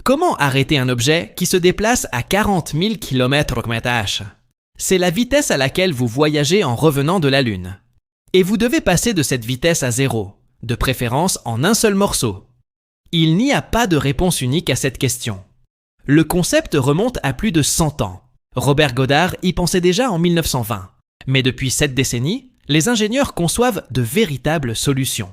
Comment arrêter un objet qui se déplace à 40 000 km/h? C'est la vitesse à laquelle vous voyagez en revenant de la Lune. Et vous devez passer de cette vitesse à zéro, de préférence en un seul morceau. Il n'y a pas de réponse unique à cette question. Le concept remonte à plus de 100 ans. Robert Goddard y pensait déjà en 1920. Mais depuis 7 décennies, les ingénieurs conçoivent de véritables solutions.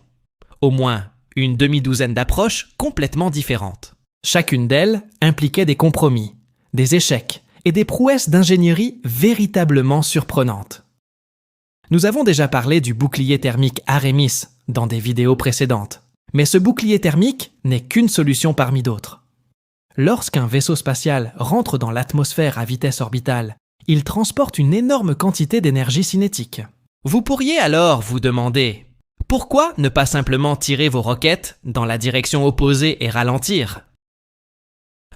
Au moins une demi-douzaine d'approches complètement différentes. Chacune d'elles impliquait des compromis, des échecs et des prouesses d'ingénierie véritablement surprenantes. Nous avons déjà parlé du bouclier thermique Aramis dans des vidéos précédentes, mais ce bouclier thermique n'est qu'une solution parmi d'autres. Lorsqu'un vaisseau spatial rentre dans l'atmosphère à vitesse orbitale, il transporte une énorme quantité d'énergie cinétique. Vous pourriez alors vous demander, pourquoi ne pas simplement tirer vos roquettes dans la direction opposée et ralentir?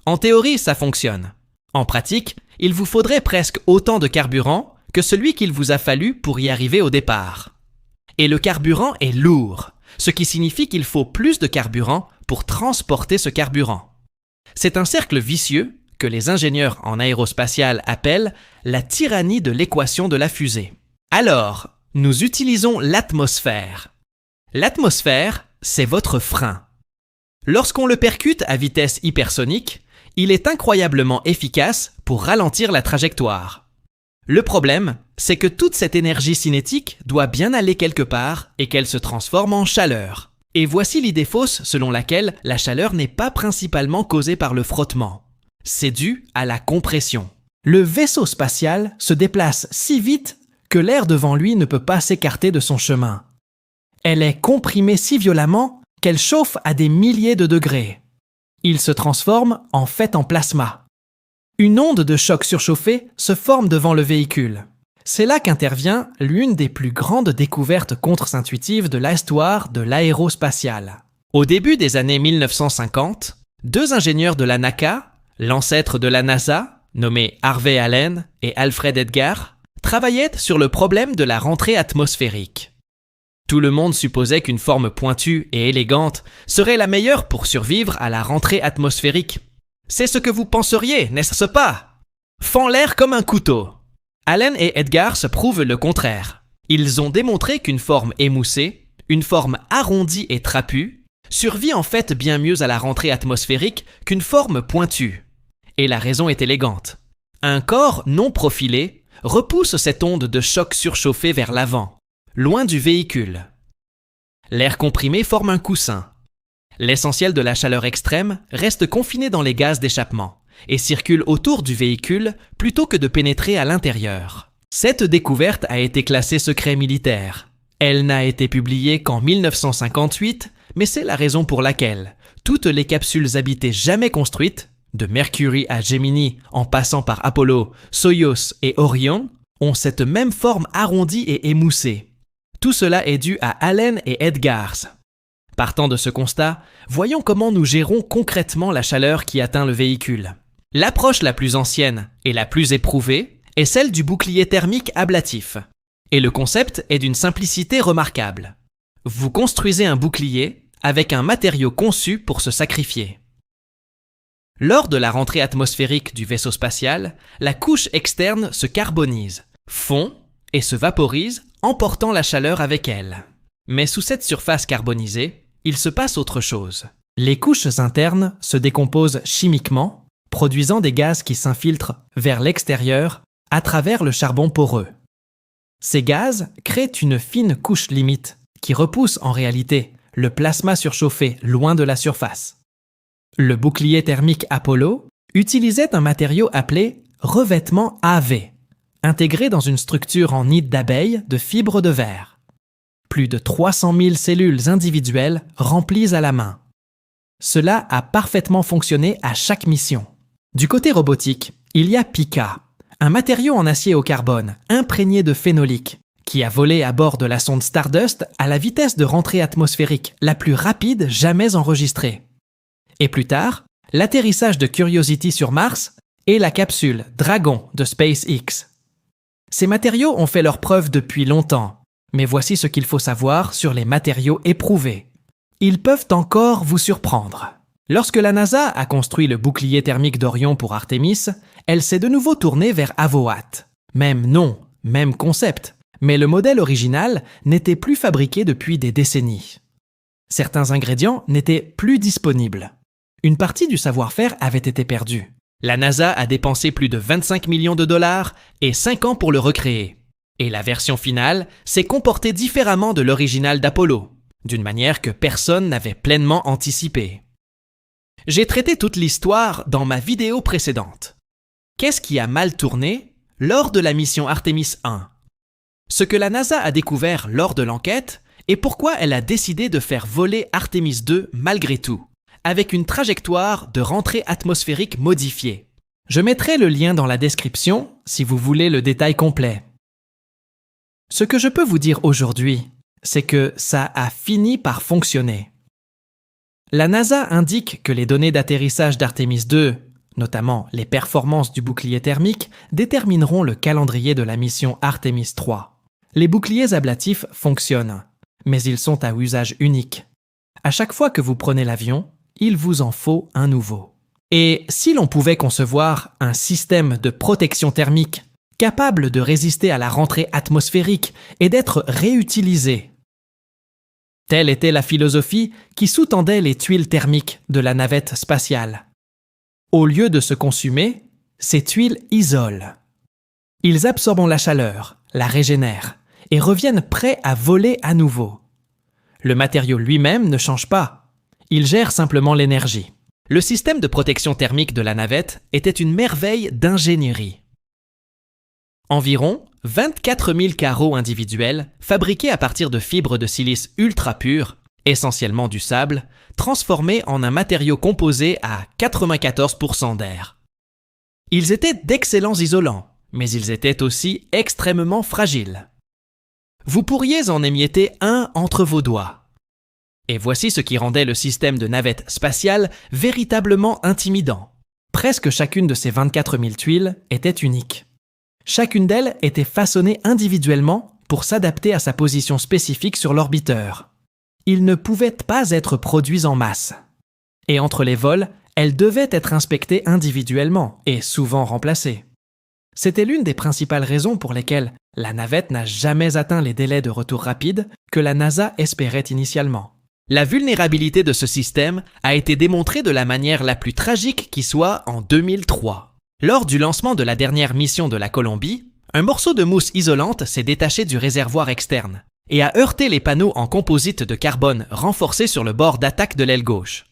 En théorie, ça fonctionne. En pratique, il vous faudrait presque autant de carburant que celui qu'il vous a fallu pour y arriver au départ. Et le carburant est lourd, ce qui signifie qu'il faut plus de carburant pour transporter ce carburant. C'est un cercle vicieux que les ingénieurs en aérospatial appellent la tyrannie de l'équation de la fusée. Alors, nous utilisons l'atmosphère. L'atmosphère, c'est votre frein. Lorsqu'on le percute à vitesse hypersonique, il est incroyablement efficace pour ralentir la trajectoire. Le problème, c'est que toute cette énergie cinétique doit bien aller quelque part et qu'elle se transforme en chaleur. Et voici l'idée fausse selon laquelle la chaleur n'est pas principalement causée par le frottement. C'est dû à la compression. Le vaisseau spatial se déplace si vite que l'air devant lui ne peut pas s'écarter de son chemin. Elle est comprimée si violemment qu'elle chauffe à des milliers de degrés. Il se transforme en fait en plasma. Une onde de choc surchauffé se forme devant le véhicule. C'est là qu'intervient l'une des plus grandes découvertes contre-intuitives de l'histoire de l'aérospatiale. Au début des années 1950, 2 ingénieurs de la NACA, l'ancêtre de la NASA, nommés Harvey Allen et Alfred Edgar, travaillaient sur le problème de la rentrée atmosphérique. Tout le monde supposait qu'une forme pointue et élégante serait la meilleure pour survivre à la rentrée atmosphérique. C'est ce que vous penseriez, n'est-ce pas? Fend l'air comme un couteau. Allen et Edgar se prouvent le contraire. Ils ont démontré qu'une forme émoussée, une forme arrondie et trapue, survit en fait bien mieux à la rentrée atmosphérique qu'une forme pointue. Et la raison est élégante. Un corps non profilé repousse cette onde de choc surchauffé vers l'avant, loin du véhicule. L'air comprimé forme un coussin. L'essentiel de la chaleur extrême reste confiné dans les gaz d'échappement et circule autour du véhicule plutôt que de pénétrer à l'intérieur. Cette découverte a été classée secret militaire. Elle n'a été publiée qu'en 1958, mais c'est la raison pour laquelle toutes les capsules habitées jamais construites, de Mercury à Gemini en passant par Apollo, Soyuz et Orion, ont cette même forme arrondie et émoussée. Tout cela est dû à Allen et Edgar. Partant de ce constat, voyons comment nous gérons concrètement la chaleur qui atteint le véhicule. L'approche la plus ancienne et la plus éprouvée est celle du bouclier thermique ablatif. Et le concept est d'une simplicité remarquable. Vous construisez un bouclier avec un matériau conçu pour se sacrifier. Lors de la rentrée atmosphérique du vaisseau spatial, la couche externe se carbonise, fond et se vaporise, emportant la chaleur avec elle. Mais sous cette surface carbonisée, il se passe autre chose. Les couches internes se décomposent chimiquement, produisant des gaz qui s'infiltrent vers l'extérieur à travers le charbon poreux. Ces gaz créent une fine couche limite qui repousse en réalité le plasma surchauffé loin de la surface. Le bouclier thermique Apollo utilisait un matériau appelé revêtement AV, intégré dans une structure en nid d'abeille de fibres de verre. Plus de 300 000 cellules individuelles remplies à la main. Cela a parfaitement fonctionné à chaque mission. Du côté robotique, il y a Pika, un matériau en acier au carbone imprégné de phénolique, qui a volé à bord de la sonde Stardust à la vitesse de rentrée atmosphérique la plus rapide jamais enregistrée. Et plus tard, l'atterrissage de Curiosity sur Mars et la capsule Dragon de SpaceX. Ces matériaux ont fait leurs preuves depuis longtemps, mais voici ce qu'il faut savoir sur les matériaux éprouvés. Ils peuvent encore vous surprendre. Lorsque la NASA a construit le bouclier thermique d'Orion pour Artemis, elle s'est de nouveau tournée vers Avoat. Même nom, même concept, mais le modèle original n'était plus fabriqué depuis des décennies. Certains ingrédients n'étaient plus disponibles. Une partie du savoir-faire avait été perdue. La NASA a dépensé plus de 25 millions de dollars et 5 ans pour le recréer. Et la version finale s'est comportée différemment de l'original d'Apollo, d'une manière que personne n'avait pleinement anticipée. J'ai traité toute l'histoire dans ma vidéo précédente. Qu'est-ce qui a mal tourné lors de la mission Artemis 1? Ce que la NASA a découvert lors de l'enquête et pourquoi elle a décidé de faire voler Artemis 2 malgré tout, avec une trajectoire de rentrée atmosphérique modifiée. Je mettrai le lien dans la description si vous voulez le détail complet. Ce que je peux vous dire aujourd'hui, c'est que ça a fini par fonctionner. La NASA indique que les données d'atterrissage d'Artemis 2, notamment les performances du bouclier thermique, détermineront le calendrier de la mission Artemis 3. Les boucliers ablatifs fonctionnent, mais ils sont à usage unique. À chaque fois que vous prenez l'avion, il vous en faut un nouveau. Et si l'on pouvait concevoir un système de protection thermique capable de résister à la rentrée atmosphérique et d'être réutilisé. Telle était la philosophie qui sous-tendait les tuiles thermiques de la navette spatiale. Au lieu de se consumer, ces tuiles isolent. Ils absorbent la chaleur, la régénèrent et reviennent prêts à voler à nouveau. Le matériau lui-même ne change pas. Il gère simplement l'énergie. Le système de protection thermique de la navette était une merveille d'ingénierie. Environ 24 000 carreaux individuels, fabriqués à partir de fibres de silice ultra pures, essentiellement du sable, transformés en un matériau composé à 94% d'air. Ils étaient d'excellents isolants, mais ils étaient aussi extrêmement fragiles. Vous pourriez en émietter un entre vos doigts. Et voici ce qui rendait le système de navette spatiale véritablement intimidant. Presque chacune de ces 24 000 tuiles était unique. Chacune d'elles était façonnée individuellement pour s'adapter à sa position spécifique sur l'orbiteur. Ils ne pouvaient pas être produits en masse. Et entre les vols, elles devaient être inspectées individuellement et souvent remplacées. C'était l'une des principales raisons pour lesquelles la navette n'a jamais atteint les délais de retour rapide que la NASA espérait initialement. La vulnérabilité de ce système a été démontrée de la manière la plus tragique qui soit en 2003. Lors du lancement de la dernière mission de la Columbie, un morceau de mousse isolante s'est détaché du réservoir externe et a heurté les panneaux en composite de carbone renforcés sur le bord d'attaque de l'aile gauche.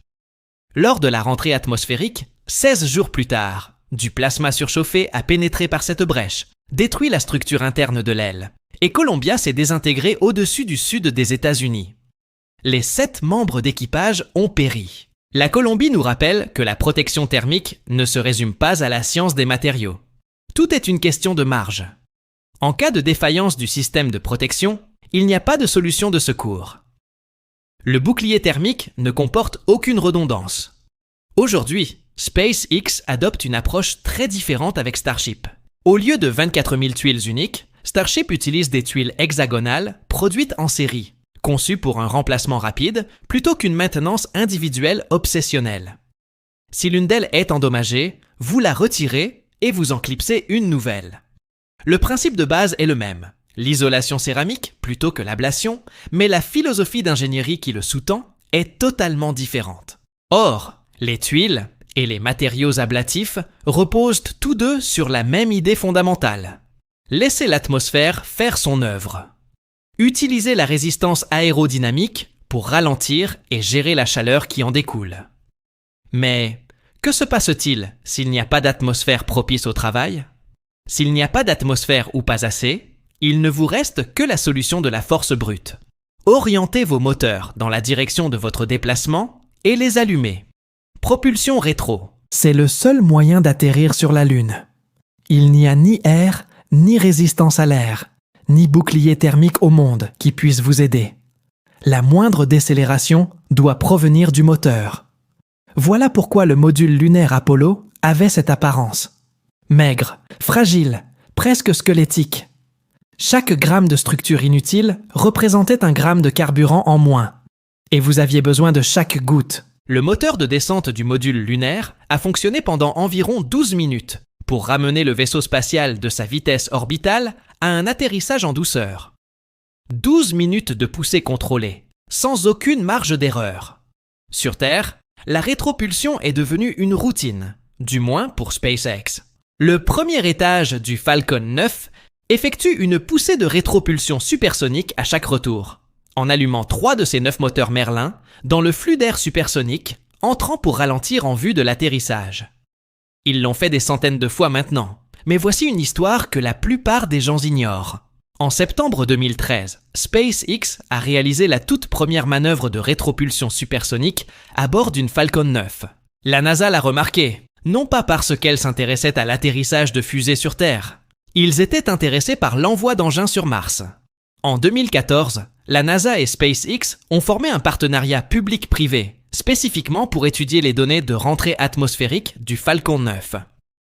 Lors de la rentrée atmosphérique, 16 jours plus tard, du plasma surchauffé a pénétré par cette brèche, détruit la structure interne de l'aile, et Columbia s'est désintégrée au-dessus du sud des États-Unis. Les 7 membres d'équipage ont péri. La Columbie nous rappelle que la protection thermique ne se résume pas à la science des matériaux. Tout est une question de marge. En cas de défaillance du système de protection, il n'y a pas de solution de secours. Le bouclier thermique ne comporte aucune redondance. Aujourd'hui, SpaceX adopte une approche très différente avec Starship. Au lieu de 24 000 tuiles uniques, Starship utilise des tuiles hexagonales produites en série, conçues pour un remplacement rapide plutôt qu'une maintenance individuelle obsessionnelle. Si l'une d'elles est endommagée, vous la retirez et vous en clipsez une nouvelle. Le principe de base est le même, l'isolation céramique plutôt que l'ablation, mais la philosophie d'ingénierie qui le sous-tend est totalement différente. Or, les tuiles et les matériaux ablatifs reposent tous deux sur la même idée fondamentale. Laissez l'atmosphère faire son œuvre. Utilisez la résistance aérodynamique pour ralentir et gérer la chaleur qui en découle. Mais que se passe-t-il s'il n'y a pas d'atmosphère propice au travail? S'il n'y a pas d'atmosphère ou pas assez, il ne vous reste que la solution de la force brute. Orientez vos moteurs dans la direction de votre déplacement et les allumez. Propulsion rétro. C'est le seul moyen d'atterrir sur la Lune. Il n'y a ni air, ni résistance à l'air, ni bouclier thermique au monde qui puisse vous aider. La moindre décélération doit provenir du moteur. Voilà pourquoi le module lunaire Apollo avait cette apparence. Maigre, fragile, presque squelettique. Chaque gramme de structure inutile représentait un gramme de carburant en moins. Et vous aviez besoin de chaque goutte, Le moteur de descente du module lunaire a fonctionné pendant environ 12 minutes pour ramener le vaisseau spatial de sa vitesse orbitale à un atterrissage en douceur. 12 minutes de poussée contrôlée, sans aucune marge d'erreur. Sur Terre, la rétropulsion est devenue une routine, du moins pour SpaceX. Le premier étage du Falcon 9 effectue une poussée de rétropulsion supersonique à chaque retour, en allumant 3 de ses 9 moteurs Merlin dans le flux d'air supersonique, entrant pour ralentir en vue de l'atterrissage. Ils l'ont fait des centaines de fois maintenant, mais voici une histoire que la plupart des gens ignorent. En septembre 2013, SpaceX a réalisé la toute première manœuvre de rétropulsion supersonique à bord d'une Falcon 9. La NASA l'a remarqué, non pas parce qu'elle s'intéressait à l'atterrissage de fusées sur Terre. Ils étaient intéressés par l'envoi d'engins sur Mars. En 2014, la NASA et SpaceX ont formé un partenariat public-privé, spécifiquement pour étudier les données de rentrée atmosphérique du Falcon 9.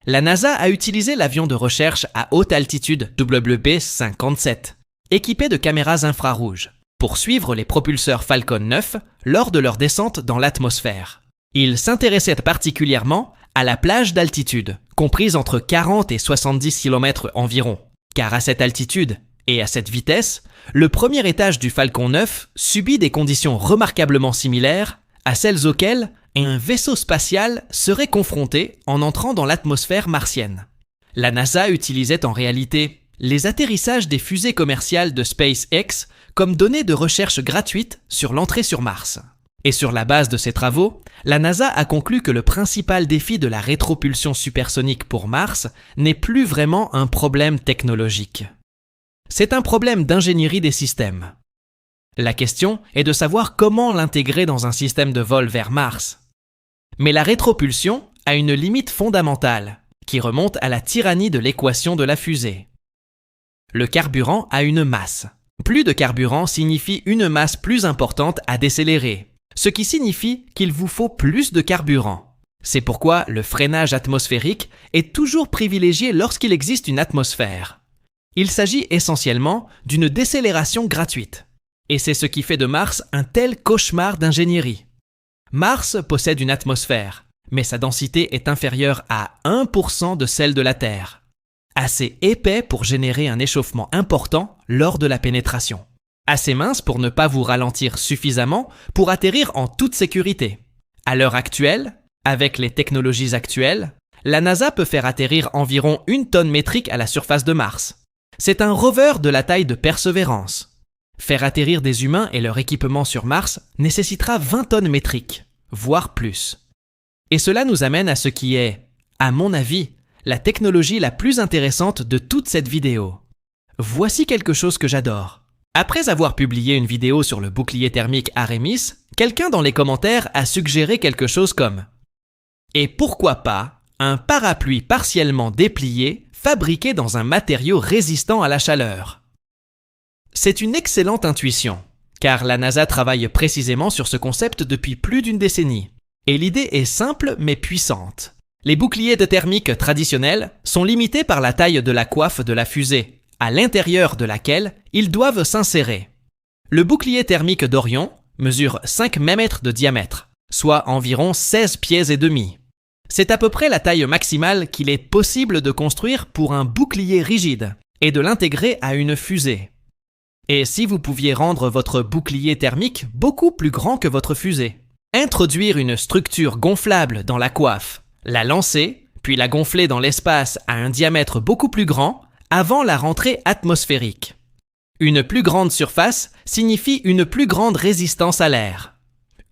La NASA a utilisé l'avion de recherche à haute altitude WB-57, équipé de caméras infrarouges, pour suivre les propulseurs Falcon 9 lors de leur descente dans l'atmosphère. Ils s'intéressaient particulièrement à la plage d'altitude, comprise entre 40 et 70 km environ, car à cette altitude et à cette vitesse, le premier étage du Falcon 9 subit des conditions remarquablement similaires à celles auxquelles un vaisseau spatial serait confronté en entrant dans l'atmosphère martienne. La NASA utilisait en réalité les atterrissages des fusées commerciales de SpaceX comme données de recherche gratuites sur l'entrée sur Mars. Et sur la base de ces travaux, la NASA a conclu que le principal défi de la rétropulsion supersonique pour Mars n'est plus vraiment un problème technologique. C'est un problème d'ingénierie des systèmes. La question est de savoir comment l'intégrer dans un système de vol vers Mars. Mais la rétropulsion a une limite fondamentale, qui remonte à la tyrannie de l'équation de la fusée. Le carburant a une masse. Plus de carburant signifie une masse plus importante à décélérer, ce qui signifie qu'il vous faut plus de carburant. C'est pourquoi le freinage atmosphérique est toujours privilégié lorsqu'il existe une atmosphère. Il s'agit essentiellement d'une décélération gratuite. Et c'est ce qui fait de Mars un tel cauchemar d'ingénierie. Mars possède une atmosphère, mais sa densité est inférieure à 1% de celle de la Terre. Assez épais pour générer un échauffement important lors de la pénétration. Assez mince pour ne pas vous ralentir suffisamment pour atterrir en toute sécurité. À l'heure actuelle, avec les technologies actuelles, la NASA peut faire atterrir environ 1 tonne métrique à la surface de Mars. C'est un rover de la taille de Perseverance. Faire atterrir des humains et leur équipement sur Mars nécessitera 20 tonnes métriques, voire plus. Et cela nous amène à ce qui est, à mon avis, la technologie la plus intéressante de toute cette vidéo. Voici quelque chose que j'adore. Après avoir publié une vidéo sur le bouclier thermique Aramis, quelqu'un dans les commentaires a suggéré quelque chose comme « Et pourquoi pas un parapluie partiellement déplié fabriqué dans un matériau résistant à la chaleur ?» C'est une excellente intuition, car la NASA travaille précisément sur ce concept depuis plus d'une décennie. Et l'idée est simple mais puissante. Les boucliers de thermique traditionnels sont limités par la taille de la coiffe de la fusée, à l'intérieur de laquelle ils doivent s'insérer. Le bouclier thermique d'Orion mesure 5 mètres de diamètre, soit environ 16 pieds et demi. C'est à peu près la taille maximale qu'il est possible de construire pour un bouclier rigide et de l'intégrer à une fusée. Et si vous pouviez rendre votre bouclier thermique beaucoup plus grand que votre fusée, introduire une structure gonflable dans la coiffe, la lancer, puis la gonfler dans l'espace à un diamètre beaucoup plus grand avant la rentrée atmosphérique. Une plus grande surface signifie une plus grande résistance à l'air.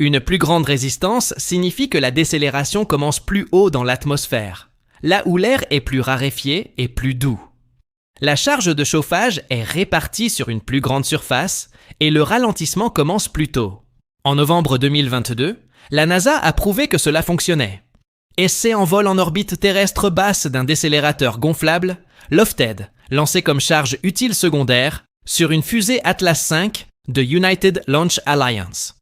Une plus grande résistance signifie que la décélération commence plus haut dans l'atmosphère, là où l'air est plus raréfié et plus doux. La charge de chauffage est répartie sur une plus grande surface et le ralentissement commence plus tôt. En novembre 2022, la NASA a prouvé que cela fonctionnait. Essai en vol en orbite terrestre basse d'un décélérateur gonflable, Lofted, lancé comme charge utile secondaire sur une fusée Atlas V de United Launch Alliance.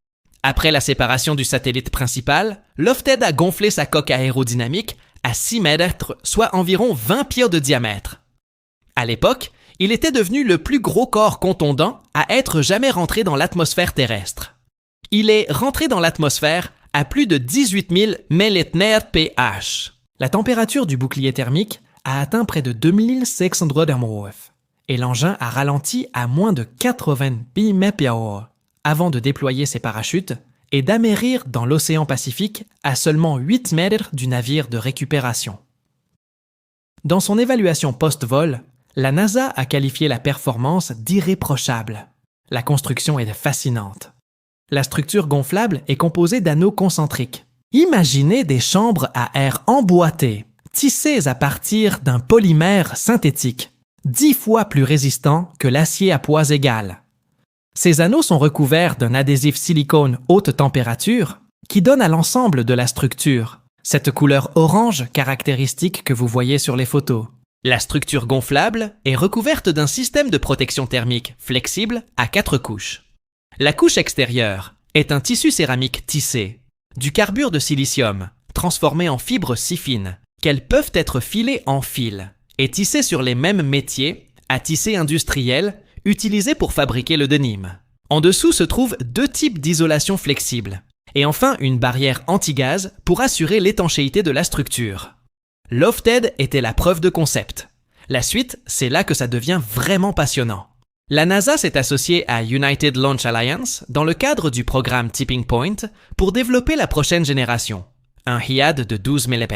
Après la séparation du satellite principal, Lofted a gonflé sa coque aérodynamique à 6 mètres, soit environ 20 pieds de diamètre. À l'époque, il était devenu le plus gros corps contondant à être jamais rentré dans l'atmosphère terrestre. Il est rentré dans l'atmosphère à plus de 18 000 mLpH. La température du bouclier thermique a atteint près de 2600 °C et l'engin a ralenti à moins de 80 mph avant de déployer ses parachutes et d'amérir dans l'océan Pacifique à seulement 8 mètres du navire de récupération. Dans son évaluation post-vol, la NASA a qualifié la performance d'irréprochable. La construction est fascinante. La structure gonflable est composée d'anneaux concentriques. Imaginez des chambres à air emboîtées, tissées à partir d'un polymère synthétique, 10 fois plus résistant que l'acier à poids égal. Ces anneaux sont recouverts d'un adhésif silicone haute température qui donne à l'ensemble de la structure cette couleur orange caractéristique que vous voyez sur les photos. La structure gonflable est recouverte d'un système de protection thermique flexible à 4 couches. La couche extérieure est un tissu céramique tissé, du carbure de silicium, transformé en fibres si fines qu'elles peuvent être filées en fils et tissées sur les mêmes métiers à tisser industriel utilisés pour fabriquer le denim. En dessous se trouvent 2 types d'isolation flexible et enfin une barrière anti-gaz pour assurer l'étanchéité de la structure. Lofted était la preuve de concept. La suite, c'est là que ça devient vraiment passionnant. La NASA s'est associée à United Launch Alliance dans le cadre du programme Tipping Point pour développer la prochaine génération, un HIAD de 12 mm,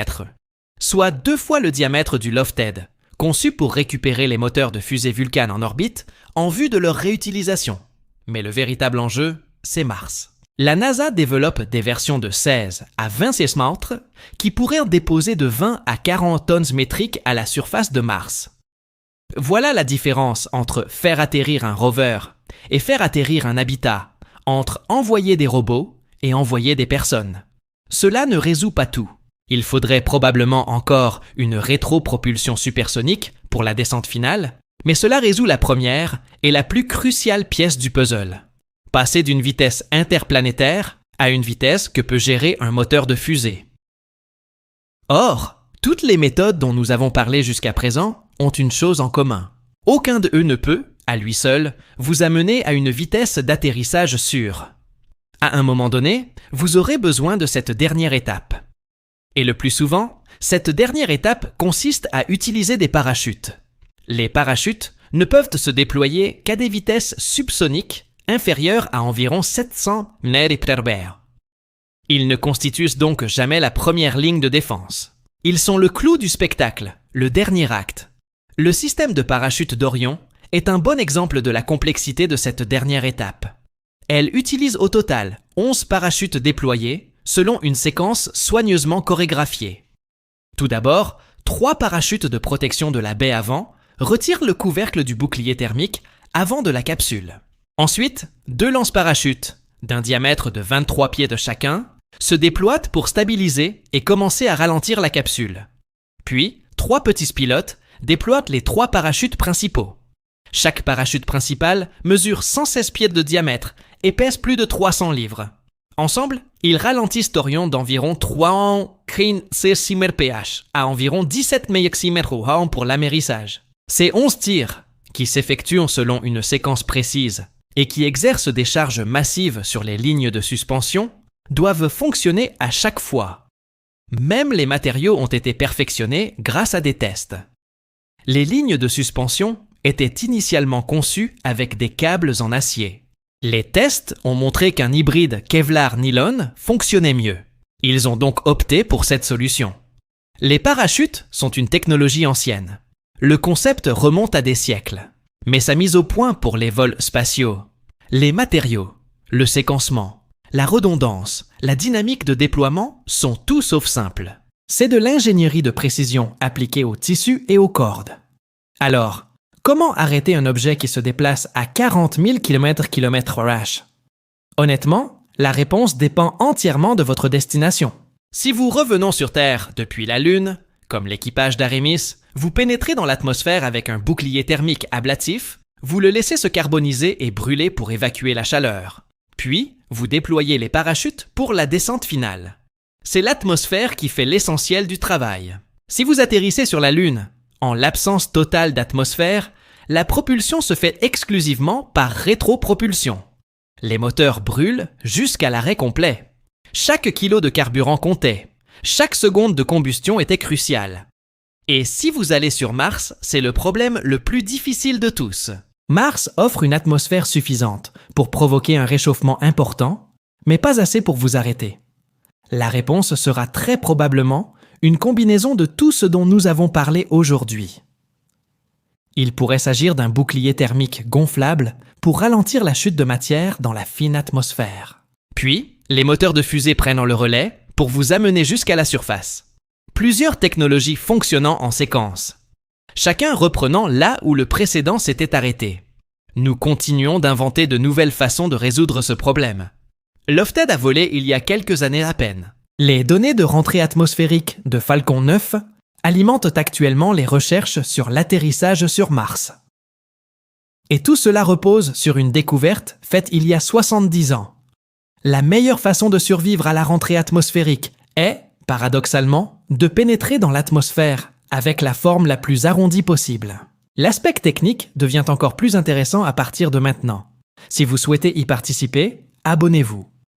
soit 2 fois le diamètre du Lofted, conçu pour récupérer les moteurs de fusée Vulcan en orbite en vue de leur réutilisation. Mais le véritable enjeu, c'est Mars. La NASA développe des versions de 16 à 20 sesmautres qui pourraient déposer de 20 à 40 tonnes métriques à la surface de Mars. Voilà la différence entre faire atterrir un rover et faire atterrir un habitat, entre envoyer des robots et envoyer des personnes. Cela ne résout pas tout. Il faudrait probablement encore une rétropropulsion supersonique pour la descente finale, mais cela résout la première et la plus cruciale pièce du puzzle. Passer d'une vitesse interplanétaire à une vitesse que peut gérer un moteur de fusée. Or, toutes les méthodes dont nous avons parlé jusqu'à présent ont une chose en commun. Aucun d'eux ne peut, à lui seul, vous amener à une vitesse d'atterrissage sûre. À un moment donné, vous aurez besoin de cette dernière étape. Et le plus souvent, cette dernière étape consiste à utiliser des parachutes. Les parachutes ne peuvent se déployer qu'à des vitesses subsoniques inférieures à environ 700 mph. Ils ne constituent donc jamais la première ligne de défense. Ils sont le clou du spectacle, le dernier acte. Le système de parachute d'Orion est un bon exemple de la complexité de cette dernière étape. Elle utilise au total 11 parachutes déployés selon une séquence soigneusement chorégraphiée. Tout d'abord, 3 parachutes de protection de la baie avant retirent le couvercle du bouclier thermique avant de la capsule. Ensuite, 2 lance-parachutes, d'un diamètre de 23 pieds de chacun, se déploient pour stabiliser et commencer à ralentir la capsule. Puis, 3 petits pilotes déploient les 3 parachutes principaux. Chaque parachute principal mesure 116 pieds de diamètre et pèse plus de 300 livres. Ensemble, ils ralentissent Orion d'environ 3,6 mph à environ 17 mph pour l'amérissage. Ces 11 tirs, qui s'effectuent selon une séquence précise et qui exercent des charges massives sur les lignes de suspension, doivent fonctionner à chaque fois. Même les matériaux ont été perfectionnés grâce à des tests. Les lignes de suspension étaient initialement conçues avec des câbles en acier. Les tests ont montré qu'un hybride Kevlar-nylon fonctionnait mieux. Ils ont donc opté pour cette solution. Les parachutes sont une technologie ancienne. Le concept remonte à des siècles. Mais sa mise au point pour les vols spatiaux, les matériaux, le séquencement, la redondance, la dynamique de déploiement sont tout sauf simples. C'est de l'ingénierie de précision appliquée aux tissus et aux cordes. Alors, comment arrêter un objet qui se déplace à 40 000 km/h? Honnêtement, la réponse dépend entièrement de votre destination. Si vous revenons sur Terre depuis la Lune, comme l'équipage d'Aramis, vous pénétrez dans l'atmosphère avec un bouclier thermique ablatif, vous le laissez se carboniser et brûler pour évacuer la chaleur. Puis, vous déployez les parachutes pour la descente finale. C'est l'atmosphère qui fait l'essentiel du travail. Si vous atterrissez sur la Lune, en l'absence totale d'atmosphère, la propulsion se fait exclusivement par rétropropulsion. Les moteurs brûlent jusqu'à l'arrêt complet. Chaque kilo de carburant comptait. Chaque seconde de combustion était cruciale. Et si vous allez sur Mars, c'est le problème le plus difficile de tous. Mars offre une atmosphère suffisante pour provoquer un réchauffement important, mais pas assez pour vous arrêter. La réponse sera très probablement une combinaison de tout ce dont nous avons parlé aujourd'hui. Il pourrait s'agir d'un bouclier thermique gonflable pour ralentir la chute de matière dans la fine atmosphère. Puis, les moteurs de fusée prennent le relais pour vous amener jusqu'à la surface. Plusieurs technologies fonctionnant en séquence. Chacun reprenant là où le précédent s'était arrêté. Nous continuons d'inventer de nouvelles façons de résoudre ce problème. Lofted a volé il y a quelques années à peine. Les données de rentrée atmosphérique de Falcon 9 alimentent actuellement les recherches sur l'atterrissage sur Mars. Et tout cela repose sur une découverte faite il y a 70 ans. La meilleure façon de survivre à la rentrée atmosphérique est, paradoxalement, de pénétrer dans l'atmosphère avec la forme la plus arrondie possible. L'aspect technique devient encore plus intéressant à partir de maintenant. Si vous souhaitez y participer, abonnez-vous.